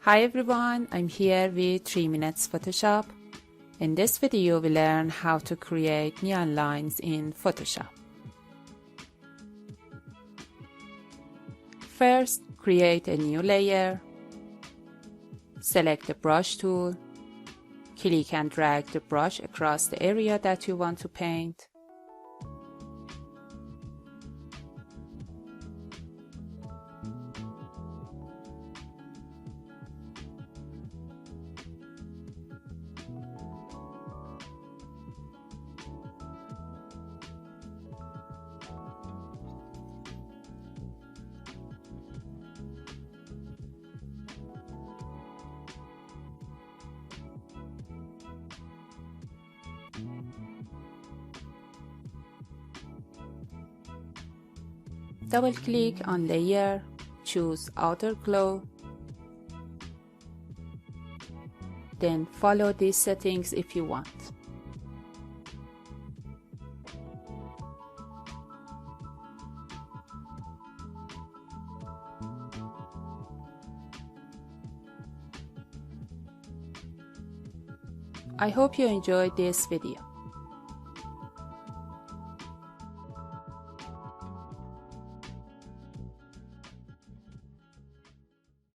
Hi everyone, I'm here with 3 Minutes Photoshop. In this video we learn how to create neon lines in Photoshop. First, create a new layer. Select the brush tool. Click and drag the brush across the area that you want to paint. Double-click on Layer, choose Outer Glow, then follow these settings if you want. I hope you enjoyed this video.